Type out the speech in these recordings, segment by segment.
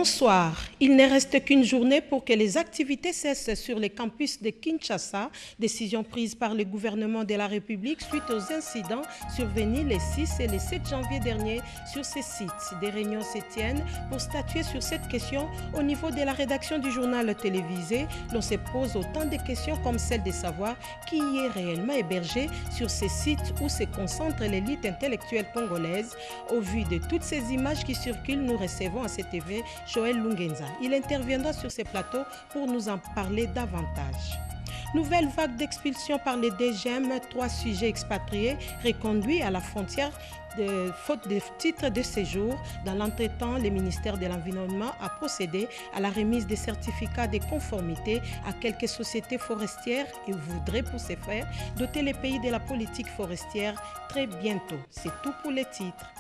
Bonsoir. Il ne reste qu'une journée pour que les activités cessent sur les campus de Kinshasa, décision prise par le gouvernement de la République suite aux incidents survenus les 6 et les 7 janvier dernier sur ces sites. Des réunions se tiennent pour statuer sur cette question au niveau de la rédaction du journal télévisé. L'on se pose autant de questions comme celle de savoir qui y est réellement hébergé sur ces sites où se concentre l'élite intellectuelle congolaise. Au vu de toutes ces images qui circulent, nous recevons à CTV Joël Lungenza. Il interviendra sur ces plateaux pour nous en parler davantage. Nouvelle vague d'expulsion par les DGM, 3 sujets expatriés reconduits à la frontière faute de titre de séjour. Dans l'entretemps, le ministère de l'Environnement a procédé à la remise des certificats de conformité à quelques sociétés forestières et voudrait pour ce faire doter les pays de la politique forestière très bientôt. C'est tout pour les titres.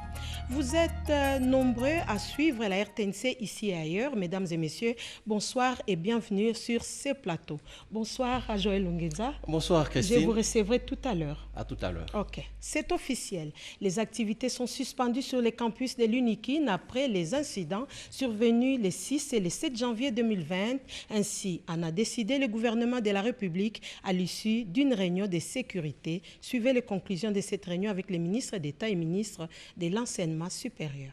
Vous êtes nombreux à suivre la RTNC ici et ailleurs. Mesdames et messieurs, bonsoir et bienvenue sur ce plateau. Bonsoir à Joël Lungenza. Bonsoir Christine. Je vous recevrai tout à l'heure. À tout à l'heure. Ok, c'est officiel. Les activités sont suspendues sur les campus de l'UNIKIN après les incidents survenus les 6 et les 7 janvier 2020. Ainsi en a décidé le gouvernement de la République à l'issue d'une réunion de sécurité. Suivez les conclusions de cette réunion avec les ministres d'État et ministres de l'enseignement supérieur.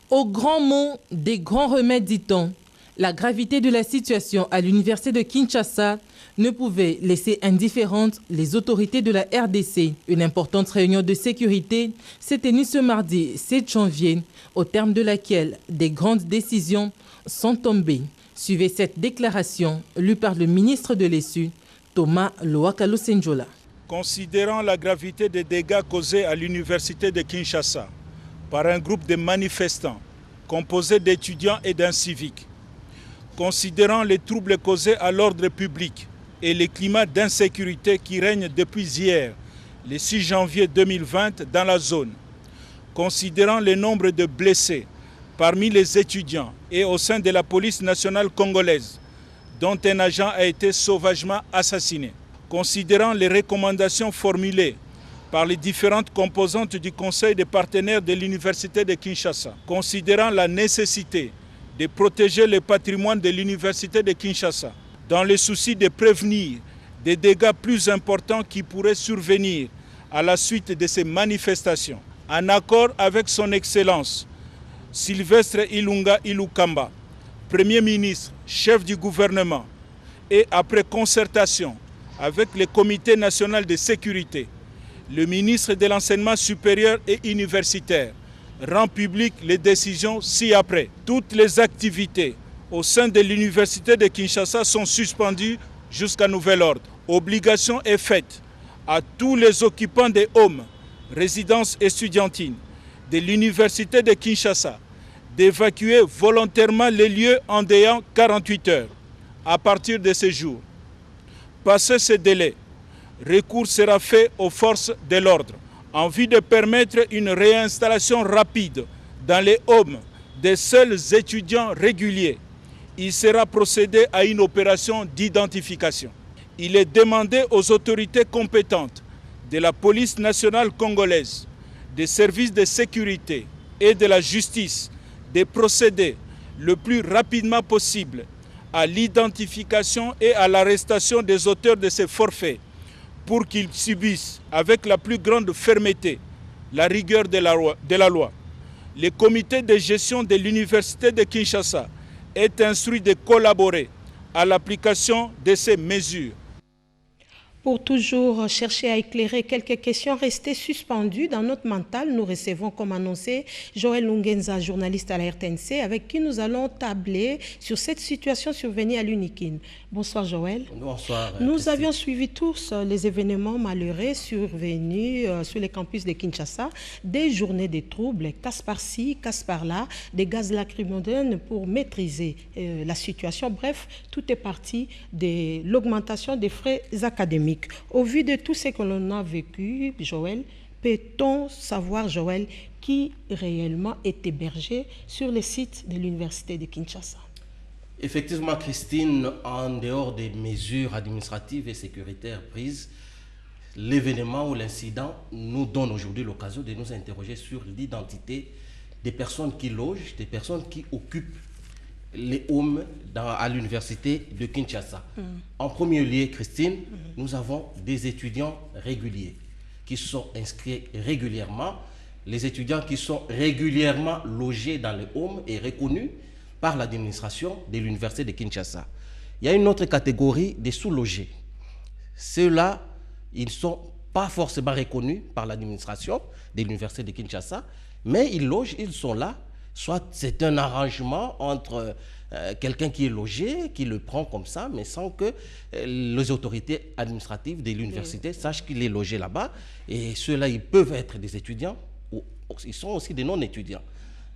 Au grand mot des grands remèdes, dit-on, la gravité de la situation à l'université de Kinshasa ne pouvait laisser indifférentes les autorités de la RDC. Une importante réunion de sécurité s'est tenue ce mardi 7 janvier, au terme de laquelle des grandes décisions sont tombées. Suivez cette déclaration lue par le ministre de l'ESU, Thomas Loakalo Senjola. Considérant la gravité des dégâts causés à l'université de Kinshasa par un groupe de manifestants composé d'étudiants et d'inciviques, considérant les troubles causés à l'ordre public et les climats d'insécurité qui règnent depuis hier, le 6 janvier 2020, dans la zone, considérant le nombre de blessés parmi les étudiants et au sein de la police nationale congolaise, dont un agent a été sauvagement assassiné, considérant les recommandations formulées par les différentes composantes du Conseil des partenaires de l'Université de Kinshasa, considérant la nécessité de protéger le patrimoine de l'Université de Kinshasa, dans le souci de prévenir des dégâts plus importants qui pourraient survenir à la suite de ces manifestations, en accord avec son Excellence Sylvestre Ilunga Ilukamba, Premier ministre, chef du gouvernement, et après concertation avec le Comité national de sécurité, le ministre de l'Enseignement supérieur et universitaire rend public les décisions ci-après. Toutes les activités au sein de l'Université de Kinshasa sont suspendues jusqu'à nouvel ordre. Obligation est faite à tous les occupants des homes, résidences estudiantines de l'Université de Kinshasa d'évacuer volontairement les lieux en délai 48 heures à partir de ce jour. Passé ce délai, recours sera fait aux forces de l'ordre en vue de permettre une réinstallation rapide dans les homes des seuls étudiants réguliers. Il sera procédé à une opération d'identification. Il est demandé aux autorités compétentes de la police nationale congolaise, des services de sécurité et de la justice de procéder le plus rapidement possible à l'identification et à l'arrestation des auteurs de ces forfaits pour qu'ils subissent avec la plus grande fermeté la rigueur de la loi. Le comité de gestion de l'Université de Kinshasa est instruit de collaborer à l'application de ces mesures. Pour toujours chercher à éclairer quelques questions restées suspendues dans notre mental, nous recevons, comme annoncé, Joël Lungenza, journaliste à la RTNC, avec qui nous allons tabler sur cette situation survenue à l'UNIKIN. Bonsoir Joël. Bonsoir. Nous avions suivi tous les événements malheureux survenus sur les campus de Kinshasa, des journées de troubles, casse par-ci, casse par-là, des gaz lacrymogènes pour maîtriser la situation. Bref, tout est parti de l'augmentation des frais académiques. Au vu de tout ce que l'on a vécu, Joël, peut-on savoir, Joël, qui réellement est hébergé sur les sites de l'Université de Kinshasa? Effectivement, Christine, en dehors des mesures administratives et sécuritaires prises, l'événement ou l'incident nous donne aujourd'hui l'occasion de nous interroger sur l'identité des personnes qui logent, des personnes qui occupent les homes à l'université de Kinshasa. En premier lieu, Christine, nous avons des étudiants réguliers qui sont inscrits régulièrement, les étudiants qui sont régulièrement logés dans les homes et reconnus par l'administration de l'université de Kinshasa. Il y a une autre catégorie des sous-logés. Ceux-là, ils ne sont pas forcément reconnus par l'administration de l'université de Kinshasa, mais ils logent, ils sont là. Soit c'est un arrangement entre quelqu'un qui est logé, qui le prend comme ça, mais sans que les autorités administratives de l'université sachent qu'il est logé là-bas. Et ceux-là, ils peuvent être des étudiants, ou ils sont aussi des non-étudiants.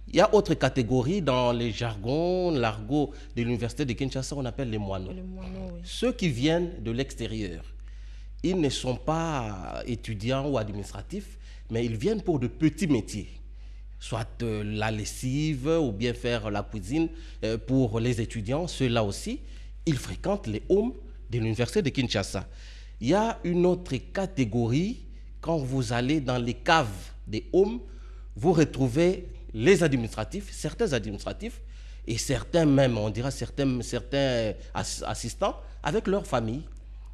Il y a autre catégorie dans les jargons, l'argot de l'université de Kinshasa, on appelle les moineaux. Oui. Ceux qui viennent de l'extérieur, ils ne sont pas étudiants ou administratifs, mais ils viennent pour de petits métiers. Soit la lessive ou bien faire la cuisine pour les étudiants. Ceux-là aussi, ils fréquentent les homes de l'université de Kinshasa. Il y a une autre catégorie, quand vous allez dans les caves des homes, vous retrouvez les administratifs, certains administratifs, et certains même, on dira certains assistants, avec leur famille,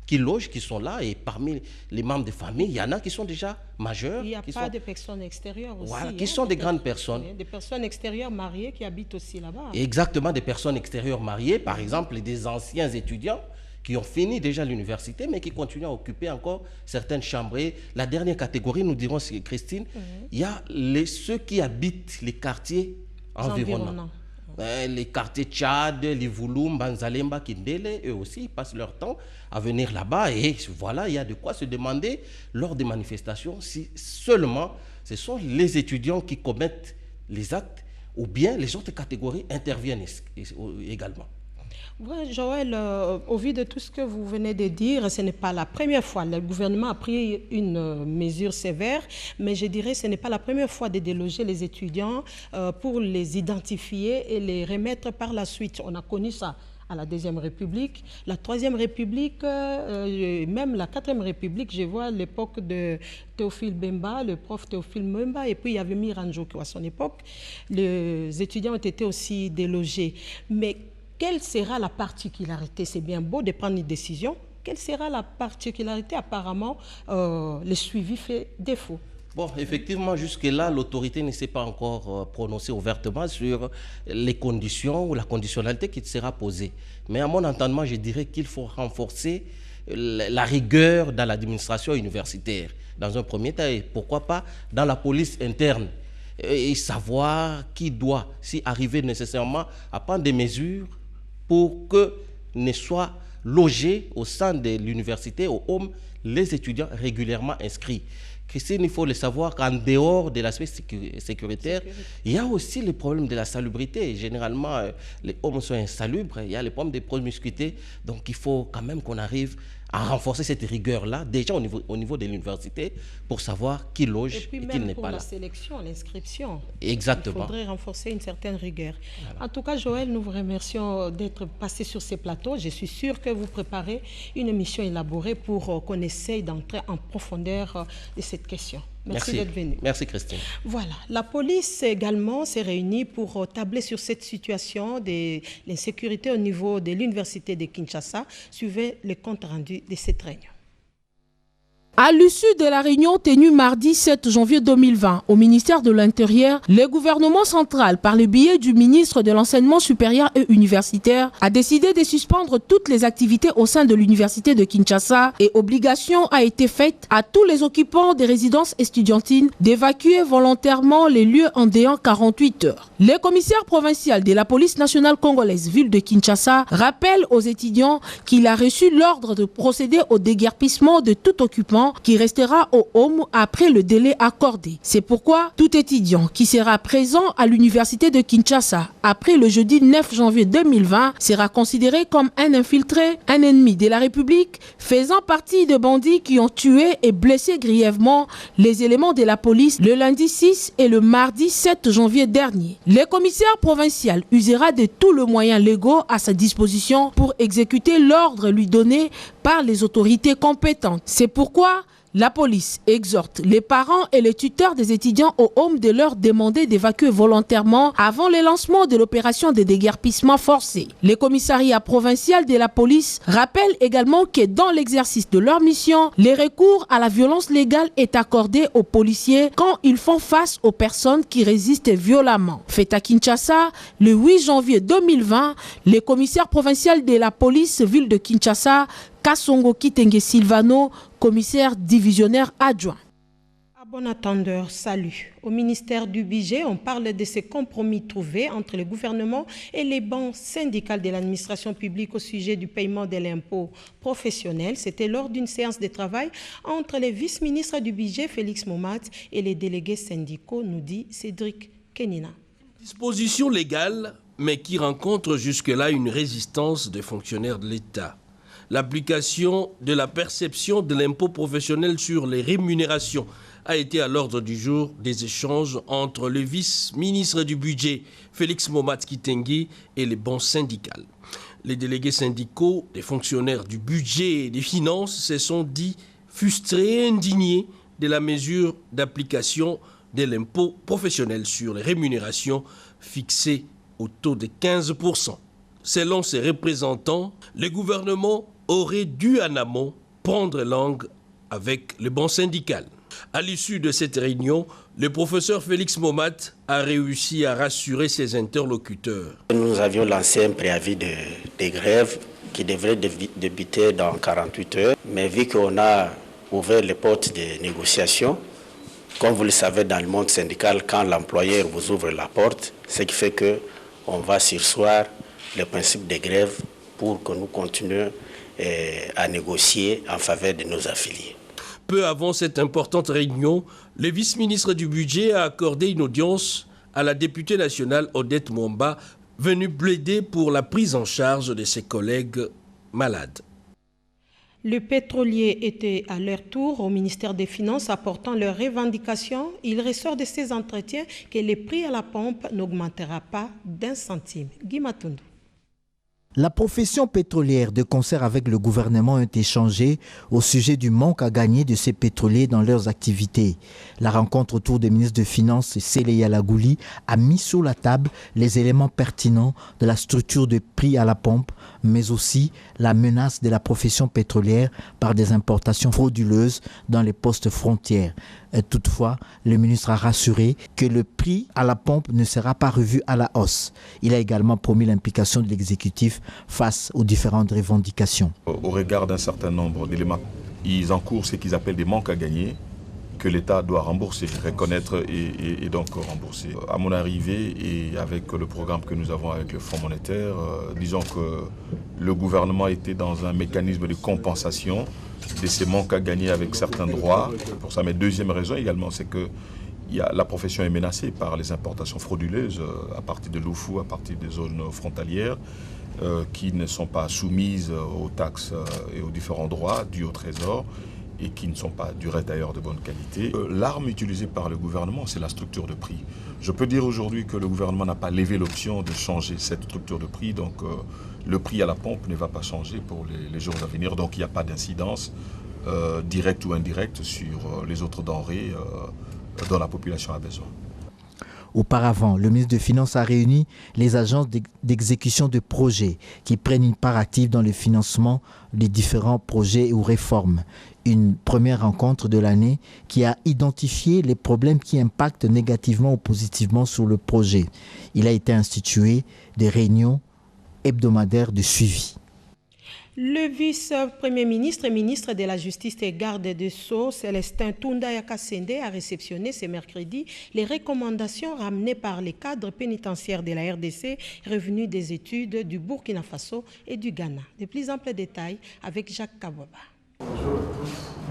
qui logent, qui sont là, et parmi les membres de famille, il y en a qui sont déjà majeurs. Il n'y a pas de personnes extérieures aussi. Voilà, qui sont des grandes personnes. Des personnes extérieures mariées qui habitent aussi là-bas. Exactement, des personnes extérieures mariées, par exemple, des anciens étudiants qui ont fini déjà l'université, mais qui continuent à occuper encore certaines chambres. Et la dernière catégorie, nous dirons, Christine, il y a ceux qui habitent les quartiers environnants. Les quartiers Tchad, Livouloum, Banzalemba, Kindele, eux aussi, ils passent leur temps à venir là-bas. Et voilà, il y a de quoi se demander lors des manifestations si seulement ce sont les étudiants qui commettent les actes ou bien les autres catégories interviennent également. Ouais, Joël, au vu de tout ce que vous venez de dire, ce n'est pas la première fois. Le gouvernement a pris une mesure sévère, mais je dirais que ce n'est pas la première fois de déloger les étudiants pour les identifier et les remettre par la suite. On a connu ça à la Deuxième République, la Troisième République, même la Quatrième République. Je vois l'époque de Théophile Bemba, le prof Théophile Bemba, et puis il y avait Miranjoko à son époque. Les étudiants ont été aussi délogés. Mais quelle sera la particularité? C'est bien beau de prendre une décision. Quelle sera la particularité? Apparemment, le suivi fait défaut. Bon, effectivement, jusque-là, l'autorité ne s'est pas encore prononcée ouvertement sur les conditions ou la conditionnalité qui sera posée. Mais à mon entendement, je dirais qu'il faut renforcer la rigueur dans l'administration universitaire. Dans un premier temps, et pourquoi pas dans la police interne. Et savoir qui doit s'y arriver nécessairement à prendre des mesures pour que ne soient logés au sein de l'université, au home, les étudiants régulièrement inscrits. Christine, il faut le savoir qu'en dehors de l'aspect sécuritaire, il y a aussi le problème de la salubrité. Généralement, les hommes sont insalubres, il y a le problème de promiscuité. Donc, il faut quand même qu'on arrive à renforcer cette rigueur-là, déjà au niveau de l'université, pour savoir qui loge et qui n'est pas là. Et puis même pour la sélection, l'inscription. Exactement. Il faudrait renforcer une certaine rigueur. Voilà. En tout cas, Joël, nous vous remercions d'être passé sur ces plateaux. Je suis sûre que vous préparez une émission élaborée pour qu'on essaye d'entrer en profondeur de cette question. Merci d'être venu. Merci Christine. Voilà. La police également s'est réunie pour tabler sur cette situation de l'insécurité au niveau de l'université de Kinshasa. Suivez le compte rendu de cette réunion. À l'issue de la réunion tenue mardi 7 janvier 2020 au ministère de l'Intérieur, le gouvernement central, par le biais du ministre de l'Enseignement supérieur et universitaire, a décidé de suspendre toutes les activités au sein de l'université de Kinshasa et obligation a été faite à tous les occupants des résidences estudiantines d'évacuer volontairement les lieux en délai 48 heures. Le commissaire provincial de la police nationale congolaise ville de Kinshasa rappelle aux étudiants qu'il a reçu l'ordre de procéder au déguerpissement de tout occupant qui restera au home après le délai accordé. C'est pourquoi tout étudiant qui sera présent à l'université de Kinshasa après le jeudi 9 janvier 2020 sera considéré comme un infiltré, un ennemi de la République, faisant partie de bandits qui ont tué et blessé grièvement les éléments de la police le lundi 6 et le mardi 7 janvier dernier. Le commissaire provincial usera de tous les moyens légaux à sa disposition pour exécuter l'ordre lui donné par les autorités compétentes. C'est pourquoi La police exhorte les parents et les tuteurs des étudiants au home de leur demander d'évacuer volontairement avant le lancement de l'opération de déguerpissement forcé. Le commissariat provincial de la police rappelle également que dans l'exercice de leur mission, le recours à la violence légale est accordé aux policiers quand ils font face aux personnes qui résistent violemment. Fait à Kinshasa, le 8 janvier 2020, le commissaire provincial de la police ville de Kinshasa, Kassongo Kitenge Silvano, commissaire divisionnaire adjoint. À bon attendeur, salut. Au ministère du Budget, on parle de ces compromis trouvés entre le gouvernement et les banques syndicales de l'administration publique au sujet du paiement de l'impôt professionnel. C'était lors d'une séance de travail entre les vice-ministres du Budget, Félix Momat, et les délégués syndicaux, nous dit Cédric Kenina. Disposition légale, mais qui rencontre jusque-là une résistance des fonctionnaires de l'État. L'application de la perception de l'impôt professionnel sur les rémunérations a été à l'ordre du jour des échanges entre le vice-ministre du Budget, Félix Momat Kitenge, et les banques syndicales. Les délégués syndicaux des fonctionnaires du budget et des finances se sont dit frustrés et indignés de la mesure d'application de l'impôt professionnel sur les rémunérations fixé au taux de 15%. Selon ses représentants, le gouvernement aurait dû en amont prendre langue avec les banques syndicales. À l'issue de cette réunion, le professeur Félix Momat a réussi à rassurer ses interlocuteurs. Nous avions lancé un préavis de grève qui devrait débuter dans 48 heures. Mais vu qu'on a ouvert les portes des négociations, comme vous le savez dans le monde syndical, quand l'employeur vous ouvre la porte, ce qui fait qu'on va surseoir le principe de grève pour que nous continuions à négocier en faveur de nos affiliés. Peu avant cette importante réunion, le vice-ministre du Budget a accordé une audience à la députée nationale Odette Mwamba, venue plaider pour la prise en charge de ses collègues malades. Les pétroliers étaient à leur tour au ministère des Finances apportant leurs revendications. Il ressort de ces entretiens que les prix à la pompe n'augmentera pas d'1 centime. Guy Matundu. La profession pétrolière, de concert avec le gouvernement, ont échangé au sujet du manque à gagner de ces pétroliers dans leurs activités. La rencontre autour des ministres des Finances, Sélé Yalagouli, a mis sur la table les éléments pertinents de la structure de prix à la pompe, mais aussi la menace de la profession pétrolière par des importations frauduleuses dans les postes frontières. Toutefois, le ministre a rassuré que le prix à la pompe ne sera pas revu à la hausse. Il a également promis l'implication de l'exécutif face aux différentes revendications. Au regard d'un certain nombre d'éléments, ils encourent ce qu'ils appellent des manques à gagner que l'État doit rembourser, reconnaître et donc rembourser. À mon arrivée et avec le programme que nous avons avec le Fonds monétaire, disons que le gouvernement était dans un mécanisme de compensation de ces manques à gagner avec certains droits. Pour ça, mais deuxième raison également, c'est que la profession est menacée par les importations frauduleuses à partir de l'Oufou, à partir des zones frontalières, qui ne sont pas soumises aux taxes et aux différents droits dus au Trésor et qui ne sont pas du reste d'ailleurs de bonne qualité. L'arme utilisée par le gouvernement, c'est la structure de prix. Je peux dire aujourd'hui que le gouvernement n'a pas levé l'option de changer cette structure de prix, donc le prix à la pompe ne va pas changer pour les jours à venir, donc il n'y a pas d'incidence directe ou indirecte sur les autres denrées dont la population a besoin. Auparavant, le ministre des Finances a réuni les agences d'exécution de projets qui prennent une part active dans le financement des différents projets ou réformes. Une première rencontre de l'année qui a identifié les problèmes qui impactent négativement ou positivement sur le projet. Il a été institué des réunions hebdomadaires de suivi. Le vice-premier ministre et ministre de la Justice et garde des Sceaux, Célestin Tundaya Kassende, a réceptionné ce mercredi les recommandations ramenées par les cadres pénitentiaires de la RDC revenus des études du Burkina Faso et du Ghana. De plus amples détails avec Jacques Kabouaba.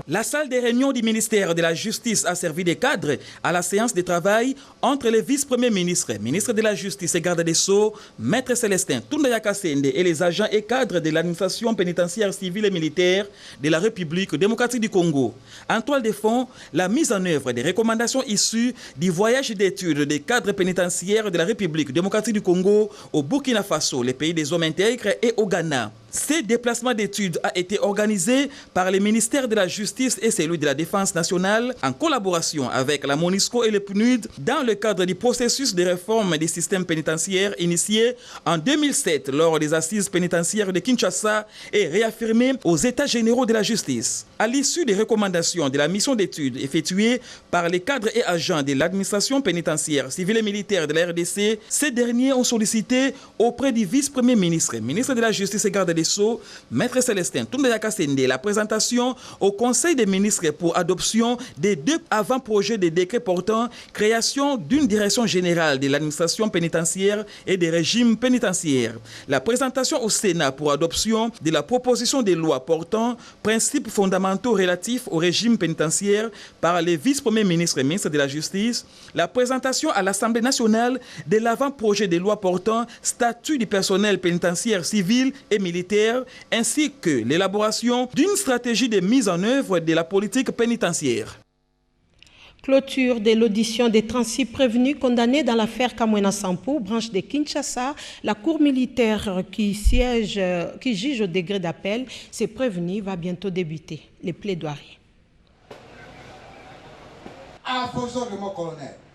La salle des réunions du ministère de la Justice a servi de cadre à la séance de travail entre les vice-premiers ministres, ministre de la Justice et garde des Sceaux, maître Célestin Tundaya Kassende et les agents et cadres de l'administration pénitentiaire civile et militaire de la République démocratique du Congo. En toile de fond, la mise en œuvre des recommandations issues du voyage d'études des cadres pénitentiaires de la République démocratique du Congo au Burkina Faso, les pays des hommes intègres, et au Ghana. Ce déplacement d'études a été organisé par le ministère de la Justice et celui de la Défense nationale en collaboration avec la MONUSCO et le PNUD dans le cadre du processus de réforme des systèmes pénitentiaires initié en 2007 lors des assises pénitentiaires de Kinshasa et réaffirmé aux États généraux de la justice. À l'issue des recommandations de la mission d'études effectuée par les cadres et agents de l'administration pénitentiaire civile et militaire de la RDC, ces derniers ont sollicité auprès du vice-premier ministre, ministre de la Justice et garde des Sceaux, Maître Célestin Toundaya Kassende, la présentation au Conseil des ministres pour adoption des 2 avant-projets de décrets portant création d'une direction générale de l'administration pénitentiaire et des régimes pénitentiaires. La présentation au Sénat pour adoption de la proposition de loi portant principes fondamentaux relatifs au régime pénitentiaire par les vice-premiers ministres et ministres de la Justice. La présentation à l'Assemblée nationale de l'avant-projet de loi portant statut du personnel pénitentiaire civil et militaire, ainsi que l'élaboration d'une stratégie de mise en œuvre de la politique pénitentiaire. Clôture de l'audition des 36 prévenus condamnés dans l'affaire Kamwena Sampo, branche de Kinshasa. La cour militaire qui juge au degré d'appel ces prévenus va bientôt débuter les plaidoiries.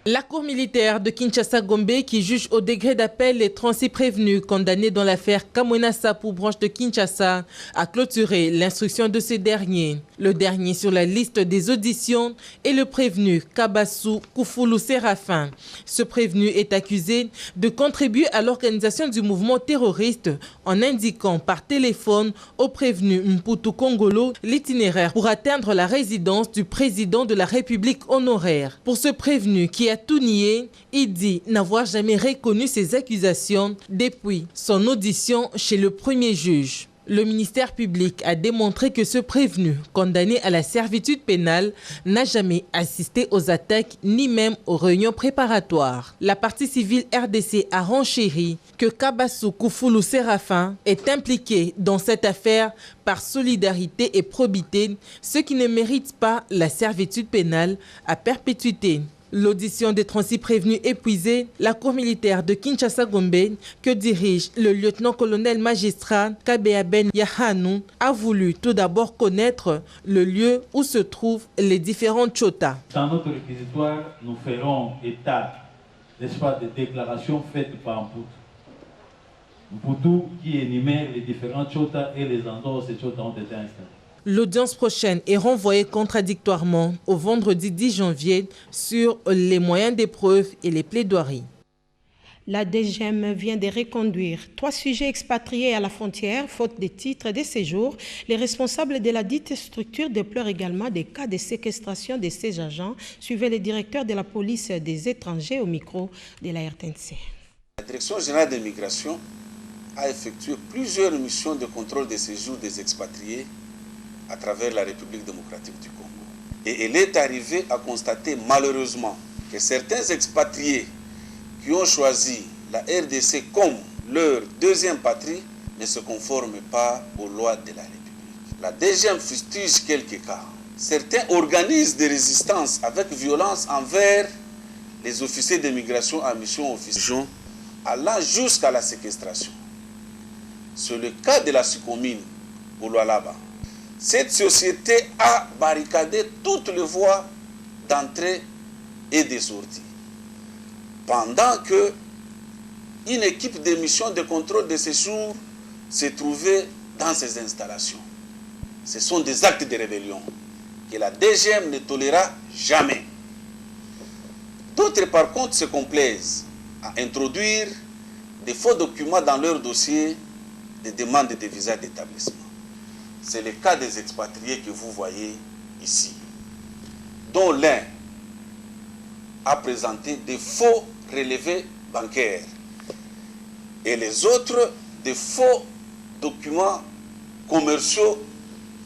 La cour militaire de Kinshasa-Gombe qui juge au degré d'appel les 36 prévenus condamnés dans l'affaire Kamwena Sampo, branche de Kinshasa, a clôturé l'instruction de ce dernier. Le dernier sur la liste des auditions est le prévenu Kabassou Koufoulou Séraphin. Ce prévenu est accusé de contribuer à l'organisation du mouvement terroriste en indiquant par téléphone au prévenu Mputu Kongolo l'itinéraire pour atteindre la résidence du président de la République honoraire. Pour ce prévenu qui a tout nié, il dit n'avoir jamais reconnu ces accusations depuis son audition chez le premier juge. Le ministère public a démontré que ce prévenu, condamné à la servitude pénale, n'a jamais assisté aux attaques ni même aux réunions préparatoires. La partie civile RDC a renchéri que Kabassou Koufoulou Séraphin est impliqué dans cette affaire par solidarité et probité, ce qui ne mérite pas la servitude pénale à perpétuité. L'audition des 36 prévenus épuisés, la cour militaire de Kinshasa-Gombe, que dirige le lieutenant-colonel magistrat Kabeaben Yahanou, a voulu tout d'abord connaître le lieu où se trouvent les différentes chotas. Dans notre réquisitoire, nous ferons état, n'est-ce pas, des déclarations faites par Mputu qui énumère les différentes chotas et les endroits où ces chotas ont été installés. L'audience prochaine est renvoyée contradictoirement au vendredi 10 janvier sur les moyens d'épreuve et les plaidoiries. La DGM vient de reconduire 3 sujets expatriés à la frontière, faute de titres de séjour. Les responsables de la dite structure déplorent également des cas de séquestration de ces agents, suivait le directeur de la police des étrangers au micro de la RTNC. La Direction générale de l'immigration a effectué plusieurs missions de contrôle des séjours des expatriés à travers la République démocratique du Congo. Et elle est arrivée à constater malheureusement que certains expatriés qui ont choisi la RDC comme leur deuxième patrie ne se conforment pas aux lois de la République. La DGM fustige quelques cas. Certains organisent des résistances avec violence envers les officiers d'immigration en mission officielle, allant jusqu'à la séquestration. C'est le cas de la sous-commune au Lualaba. Cette société a barricadé toutes les voies d'entrée et de sortie. Pendant que une équipe de mission de contrôle de séjour se trouvait dans ces installations. Ce sont des actes de rébellion que la DGM ne tolérera jamais. D'autres, par contre, se complaisent à introduire des faux documents dans leur dossier de demande de visa d'établissement. C'est le cas des expatriés que vous voyez ici, dont l'un a présenté des faux relevés bancaires et les autres des faux documents commerciaux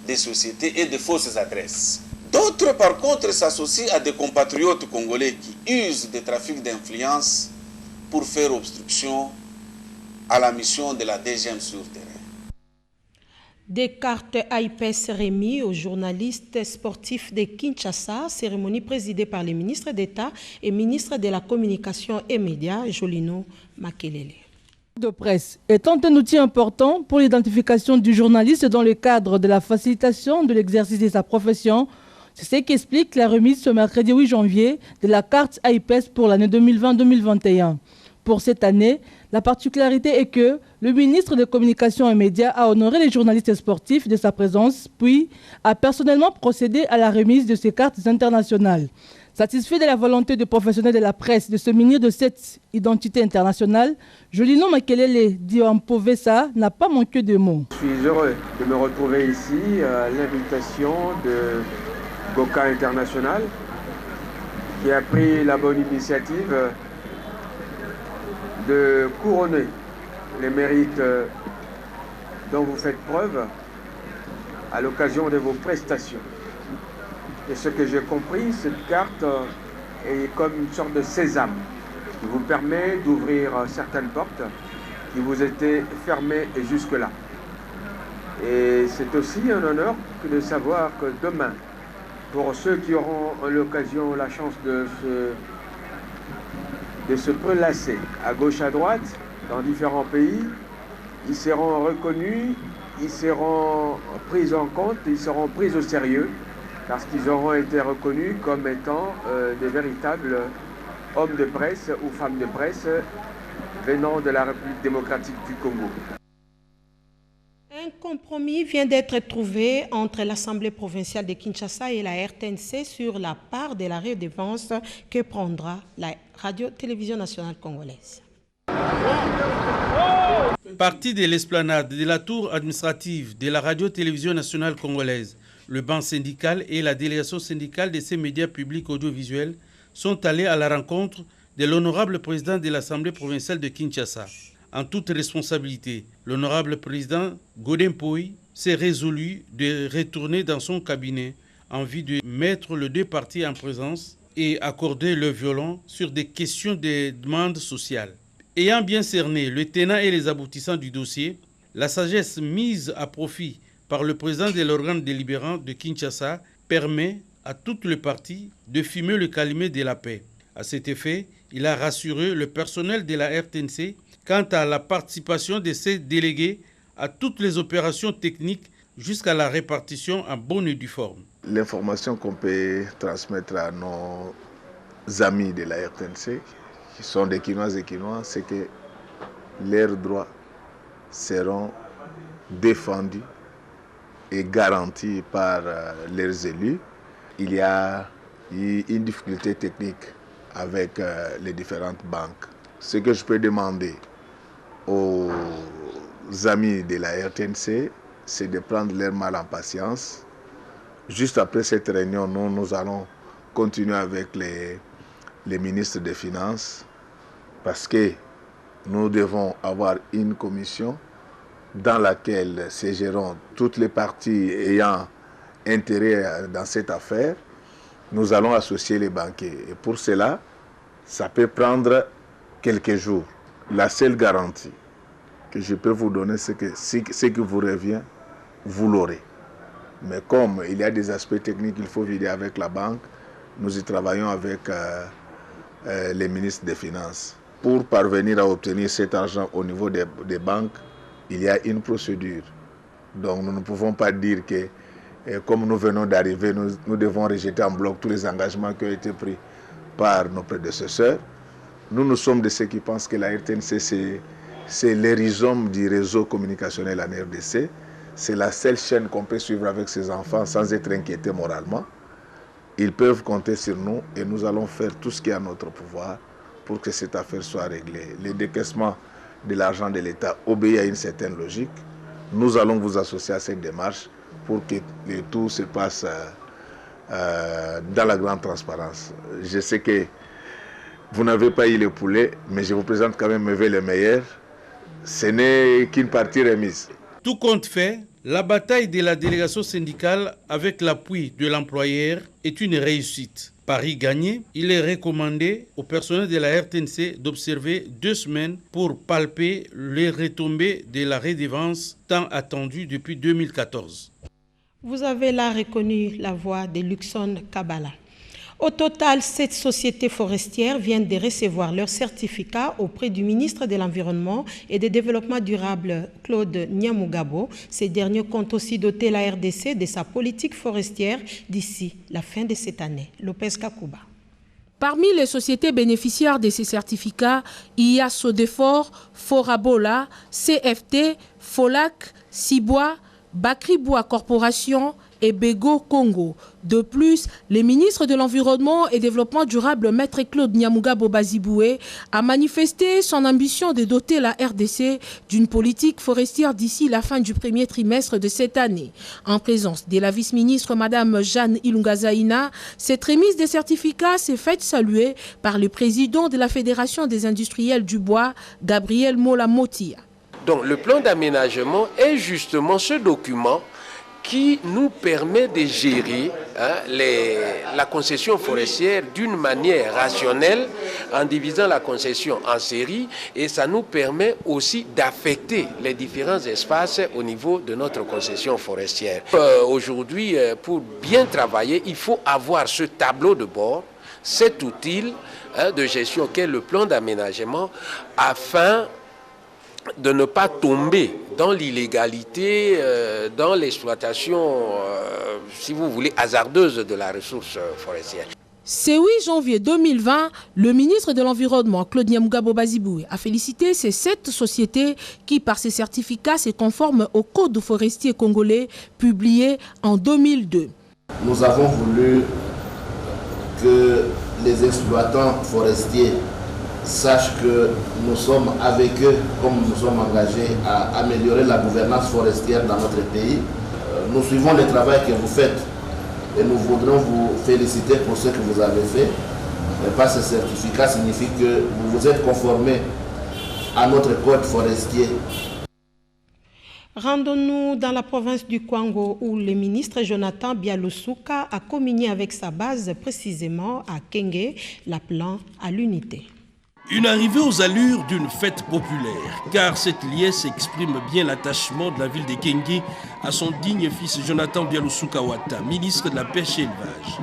des sociétés et de fausses adresses. D'autres, par contre, s'associent à des compatriotes congolais qui usent des trafics d'influence pour faire obstruction à la mission de la DGM sur terrain. Des cartes AIPES remis aux journalistes sportifs de Kinshasa, cérémonie présidée par les ministres d'État et ministre de la Communication et Médias, Jolino Makelele. De presse étant un outil important pour l'identification du journaliste dans le cadre de la facilitation de l'exercice de sa profession, c'est ce qu'explique la remise ce mercredi 8 janvier de la carte AIPES pour l'année 2020-2021. Pour cette année, la particularité est que le ministre des Communications et Médias a honoré les journalistes sportifs de sa présence, puis a personnellement procédé à la remise de ces cartes internationales. Satisfait de la volonté des professionnels de la presse de se munir de cette identité internationale, Jolino Makelele Diampovesa n'a pas manqué de mots. Je suis heureux de me retrouver ici à l'invitation de Goka International qui a pris la bonne initiative de couronner les mérites dont vous faites preuve à l'occasion de vos prestations. Et ce que j'ai compris, cette carte est comme une sorte de sésame qui vous permet d'ouvrir certaines portes qui vous étaient fermées jusque-là. Et c'est aussi un honneur que de savoir que demain, pour ceux qui auront l'occasion, la chance de se prélasser à gauche, à droite, dans différents pays, ils seront reconnus, ils seront pris en compte, ils seront pris au sérieux, parce qu'ils auront été reconnus comme étant des véritables hommes de presse ou femmes de presse venant de la République démocratique du Congo. Un compromis vient d'être trouvé entre l'Assemblée provinciale de Kinshasa et la RTNC sur la part de la redevance que prendra la Radio-Télévision nationale congolaise. Partie de l'esplanade de la tour administrative de la Radio-Télévision nationale congolaise, le banc syndical et la délégation syndicale de ces médias publics audiovisuels sont allés à la rencontre de l'honorable président de l'Assemblée provinciale de Kinshasa. En toute responsabilité, l'honorable président Godin Poy s'est résolu de retourner dans son cabinet en vue de mettre les deux parties en présence et accorder le violon sur des questions de demande sociale. Ayant bien cerné le tenant et les aboutissants du dossier, la sagesse mise à profit par le président de l'organe délibérant de Kinshasa permet à toutes les parties de fumer le calumet de la paix. À cet effet, il a rassuré le personnel de la RTNC quant à la participation de ses délégués à toutes les opérations techniques jusqu'à la répartition en bonne et due forme. L'information qu'on peut transmettre à nos amis de la RTNC, qui sont des Kinoises et Kinois, c'est que leurs droits seront défendus et garantis par leurs élus. Il y a eu une difficulté technique avec les différentes banques. Ce que je peux demander aux amis de la RTNC, c'est de prendre leur mal en patience. Juste après cette réunion, nous allons continuer avec les ministres des Finances parce que nous devons avoir une commission dans laquelle siégeront toutes les parties ayant intérêt dans cette affaire. Nous allons associer les banquiers. Et pour cela, ça peut prendre quelques jours. La seule garantie que je peux vous donner, c'est que ce qui vous revient, vous l'aurez. Mais comme il y a des aspects techniques qu'il faut vider avec la banque, nous y travaillons avec les ministres des Finances. Pour parvenir à obtenir cet argent au niveau des banques, il y a une procédure. Donc nous ne pouvons pas dire que, comme nous venons d'arriver, nous devons rejeter en bloc tous les engagements qui ont été pris par nos prédécesseurs. Nous sommes de ceux qui pensent que la RTNC, c'est l'hérisome du réseau communicationnel en RDC. C'est la seule chaîne qu'on peut suivre avec ses enfants sans être inquiété moralement. Ils peuvent compter sur nous et nous allons faire tout ce qui est à notre pouvoir pour que cette affaire soit réglée. Le décaissement de l'argent de l'État obéit à une certaine logique. Nous allons vous associer à cette démarche pour que le tout se passe dans la grande transparence. Je sais que vous n'avez pas eu le poulet, mais je vous présente quand même le meilleur. Ce n'est qu'une partie remise. Tout compte fait, la bataille de la délégation syndicale avec l'appui de l'employeur est une réussite. Pari gagné, il est recommandé au personnel de la RTNC d'observer 2 semaines pour palper les retombées de la redevance tant attendue depuis 2014. Vous avez là reconnu la voix de Luxon Kabala. Au total, 7 sociétés forestières viennent de recevoir leur certificat auprès du ministre de l'Environnement et du Développement durable, Claude Nyamugabo. Ces derniers comptent aussi doter la RDC de sa politique forestière d'ici la fin de cette année. Lopez Kakouba. Parmi les sociétés bénéficiaires de ces certificats, il y a Sodefort, Forabola, CFT, Folac, Cibois, Bakri Bois Corporation et Bego Congo. De plus, le ministre de l'Environnement et Développement durable, Maître Claude Nyamugabo Baziboué, a manifesté son ambition de doter la RDC d'une politique forestière d'ici la fin du premier trimestre de cette année. En présence de la vice-ministre Madame Jeanne Ilunga Zaina, cette remise des certificats s'est faite saluer par le président de la Fédération des industriels du bois, Gabriel Mola-Motia. Donc le plan d'aménagement est justement ce document qui nous permet de gérer la concession forestière d'une manière rationnelle en divisant la concession en séries, et ça nous permet aussi d'affecter les différents espaces au niveau de notre concession forestière. Aujourd'hui, pour bien travailler, il faut avoir ce tableau de bord, cet outil de gestion qu'est le plan d'aménagement, afin de ne pas tomber dans l'illégalité, dans l'exploitation, si vous voulez, hasardeuse de la ressource forestière. Ce 8 janvier 2020, le ministre de l'Environnement, Claude Nyamugabo Baziboué, a félicité ces 7 sociétés qui, par ces certificats, se conforment au Code forestier congolais publié en 2002. Nous avons voulu que les exploitants forestiers sachent que nous sommes avec eux, comme nous sommes engagés à améliorer la gouvernance forestière dans notre pays. Nous suivons le travail que vous faites et nous voudrons vous féliciter pour ce que vous avez fait. Parce que ce certificat signifie que vous vous êtes conformés à notre code forestier. Rendons-nous dans la province du Kwango où le ministre Jonathan Bialoussouka a communié avec sa base précisément à Kenge, l'appelant à l'unité. Une arrivée aux allures d'une fête populaire, car cette liesse exprime bien l'attachement de la ville de Kenge à son digne fils Jonathan Bialoussouka Wata, ministre de la Pêche et l'Élevage.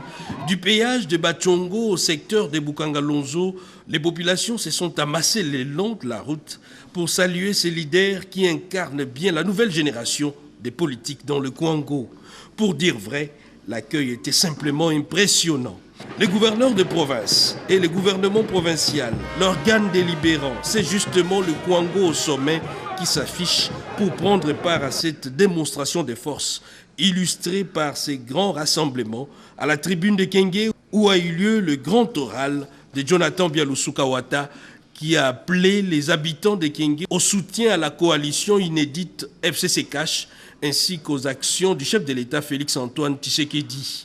Du péage de Bachongo au secteur de Bukangalonzo, les populations se sont amassées le long de la route pour saluer ces leaders qui incarnent bien la nouvelle génération des politiques dans le Kwango. Pour dire vrai, l'accueil était simplement impressionnant. Les gouverneurs de province et le gouvernement provincial, l'organe délibérant, c'est justement le Kwango au sommet qui s'affiche pour prendre part à cette démonstration de force, illustrée par ces grands rassemblements à la tribune de Kenge où a eu lieu le grand oral de Jonathan Bialoussouka Wata qui a appelé les habitants de Kenge au soutien à la coalition inédite FCC Cash ainsi qu'aux actions du chef de l'État Félix-Antoine Tshisekedi.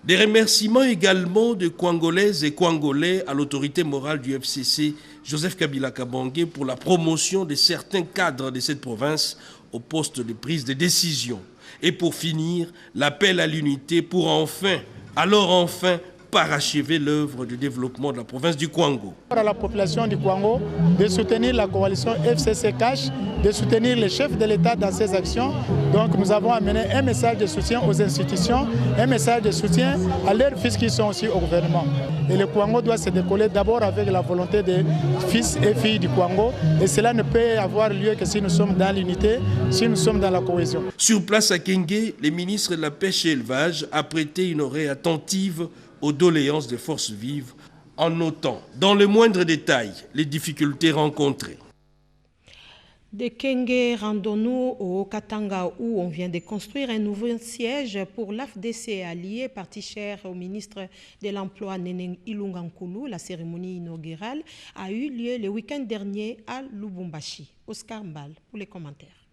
Des remerciements également de Kwangolaises et Kwangolais à l'autorité morale du FCC, Joseph Kabila Kabange, pour la promotion de certains cadres de cette province au poste de prise de décision. Et pour finir, l'appel à l'unité pour enfin parachever l'œuvre de développement de la province du Kwango. À la population du Kwango de soutenir la coalition FCC Cash, de soutenir les chefs de l'État dans ses actions. Donc nous avons amené un message de soutien aux institutions, un message de soutien à leurs fils qui sont aussi au gouvernement. Et le Kwango doit se décoller d'abord avec la volonté des fils et filles du Kwango. Et cela ne peut avoir lieu que si nous sommes dans l'unité, si nous sommes dans la cohésion. Sur place à Kenge, le ministre de la Pêche et l'Élevage a prêté une oreille attentive aux doléances des forces vives, en notant dans le moindre détail les difficultés rencontrées. De Kenge, rendons-nous au Katanga où on vient de construire un nouveau siège pour l'AFDC allié, parti cher au ministre de l'Emploi Néné Ilunga Nkulu. La cérémonie inaugurale a eu lieu le week-end dernier à Lubumbashi. Oscar Mbal pour les commentaires.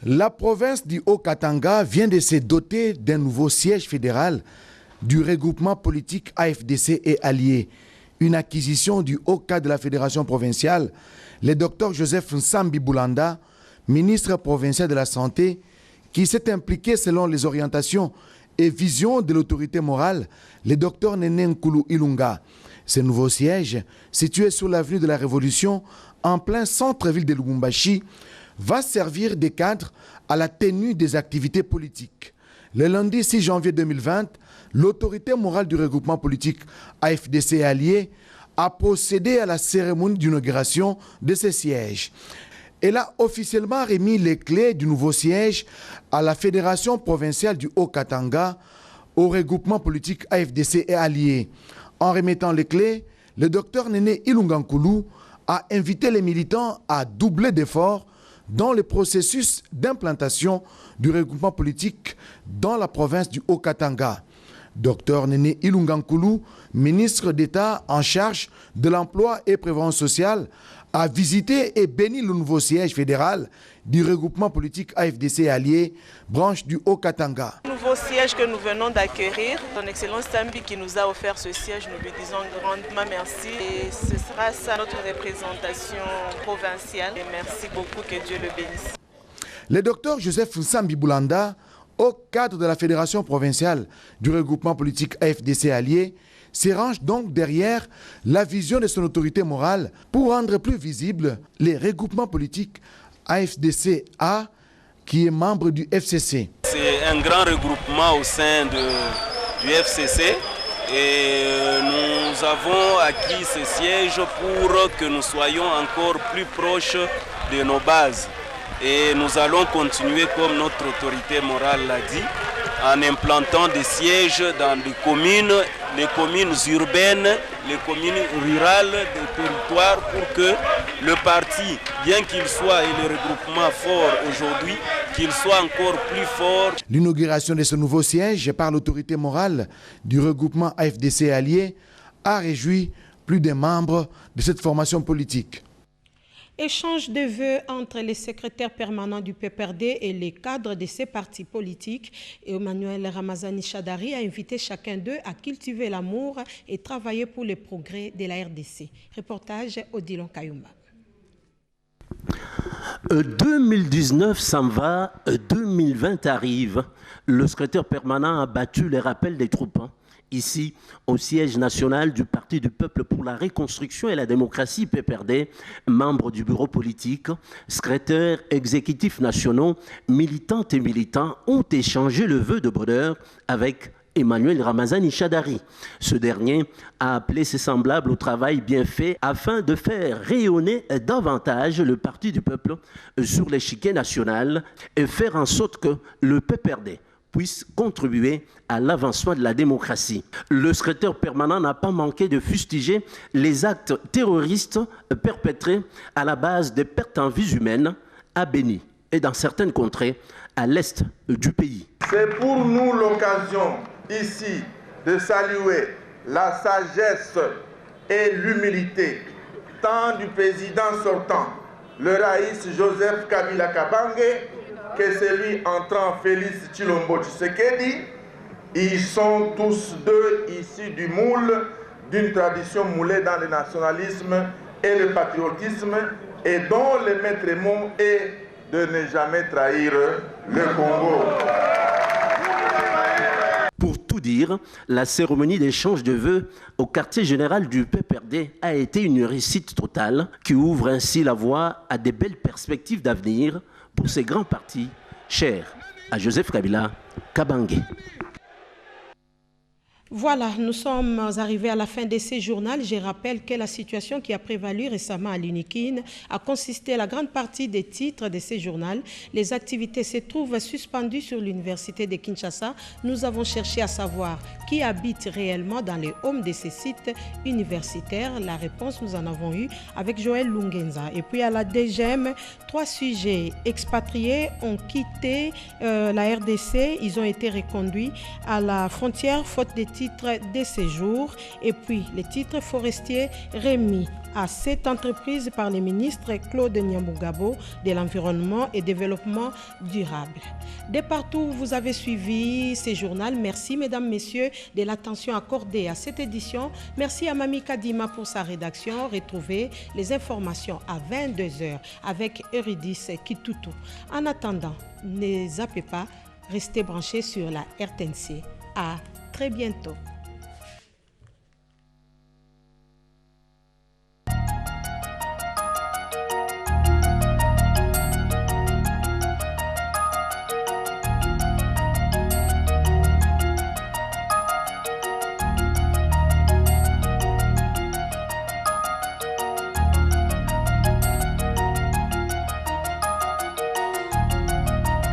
La province du Haut-Katanga vient de se doter d'un nouveau siège fédéral du regroupement politique AFDC et alliés. Une acquisition du haut cadre de la fédération provinciale, le docteur Joseph Nsambi Boulanda, ministre provincial de la Santé, qui s'est impliqué selon les orientations et visions de l'autorité morale, le docteur Néné Nkulu Ilunga. Ce nouveau siège, situé sur l'avenue de la Révolution, en plein centre-ville de Lubumbashi, va servir de cadre à la tenue des activités politiques. Le lundi 6 janvier 2020, l'autorité morale du regroupement politique AFDC et Alliés a procédé à la cérémonie d'inauguration de ces sièges. Elle a officiellement remis les clés du nouveau siège à la Fédération provinciale du Haut-Katanga, au regroupement politique AFDC et Alliés. En remettant les clés, le docteur Néné Ilungankulu a invité les militants à doubler d'efforts dans le processus d'implantation du regroupement politique dans la province du Haut-Katanga. Dr Néné Ilungankulu, ministre d'État en charge de l'emploi et prévoyance sociale, a visité et béni le nouveau siège fédéral du regroupement politique AFDC Alliés, branche du Haut-Katanga. Nouveau siège que nous venons d'acquérir, son Excellence Tambi qui nous a offert ce siège, nous lui disons grandement merci. Et ce sera ça notre représentation provinciale. Et merci beaucoup, que Dieu le bénisse. Le docteur Joseph Nsambi Boulanda, au cadre de la Fédération provinciale du regroupement politique AFDC Alliés, se range donc derrière la vision de son autorité morale pour rendre plus visible les regroupements politiques AFDC-A qui est membre du FCC. C'est un grand regroupement au sein du FCC et nous avons acquis ce siège pour que nous soyons encore plus proches de nos bases. Et nous allons continuer, comme notre autorité morale l'a dit, en implantant des sièges dans les communes urbaines, les communes rurales, des territoires, pour que le parti, bien qu'il soit et le regroupement fort aujourd'hui, qu'il soit encore plus fort. L'inauguration de ce nouveau siège par l'autorité morale du regroupement AFDC Alliés a réjoui plus de membres de cette formation politique. Échange de vœux entre les secrétaires permanents du PPRD et les cadres de ces partis politiques. Emmanuel Ramazani Chadari a invité chacun d'eux à cultiver l'amour et travailler pour le progrès de la RDC. Reportage Odilon Kayumba. 2019 s'en va, 2020 arrive. Le secrétaire permanent a battu les rappels des troupes. Ici, au siège national du Parti du Peuple pour la Reconstruction et la Démocratie, PPRD, membres du bureau politique, secrétaires exécutifs nationaux, militantes et militants ont échangé le vœu de bonheur avec Emmanuel Ramazani Chadari. Ce dernier a appelé ses semblables au travail bien fait afin de faire rayonner davantage le Parti du Peuple sur l'échiquier national et faire en sorte que le PPRD puisse contribuer à l'avancement de la démocratie. Le secrétaire permanent n'a pas manqué de fustiger les actes terroristes perpétrés à la base des pertes en vies humaines à Béni et dans certaines contrées à l'est du pays. C'est pour nous l'occasion ici de saluer la sagesse et l'humilité tant du président sortant, le Raïs Joseph Kabila Kabange, que celui entrant Félix Tshilombo Tshisekedi. Ils sont tous deux issus du moule d'une tradition moulée dans le nationalisme et le patriotisme et dont le maître mot est de ne jamais trahir le Congo. Pour tout dire, la cérémonie d'échange de vœux au quartier général du PPRD a été une réussite totale qui ouvre ainsi la voie à des belles perspectives d'avenir pour ces grands partis chers à Joseph Kabila Kabange. Voilà, nous sommes arrivés à la fin de ce journal. Je rappelle que la situation qui a prévalu récemment à l'UNIKIN a consisté à la grande partie des titres de ce journal. Les activités se trouvent suspendues sur l'université de Kinshasa. Nous avons cherché à savoir qui habite réellement dans les homes de ces sites universitaires. La réponse, nous en avons eu avec Joël Lungenza. Et puis à la DGM, 3 sujets expatriés ont quitté la RDC. Ils ont été reconduits à la frontière faute de titres de séjour et puis les titres forestiers remis à cette entreprise par le ministre Claude Nyamugabo de l'Environnement et Développement durable. De partout, vous avez suivi ce journal. Merci, mesdames, messieurs, de l'attention accordée à cette édition. Merci à Mami Kadima pour sa rédaction. Retrouvez les informations à 22h avec Eurydice Kitutu. En attendant, ne zappez pas, restez branchés sur la RTNC. À très bientôt.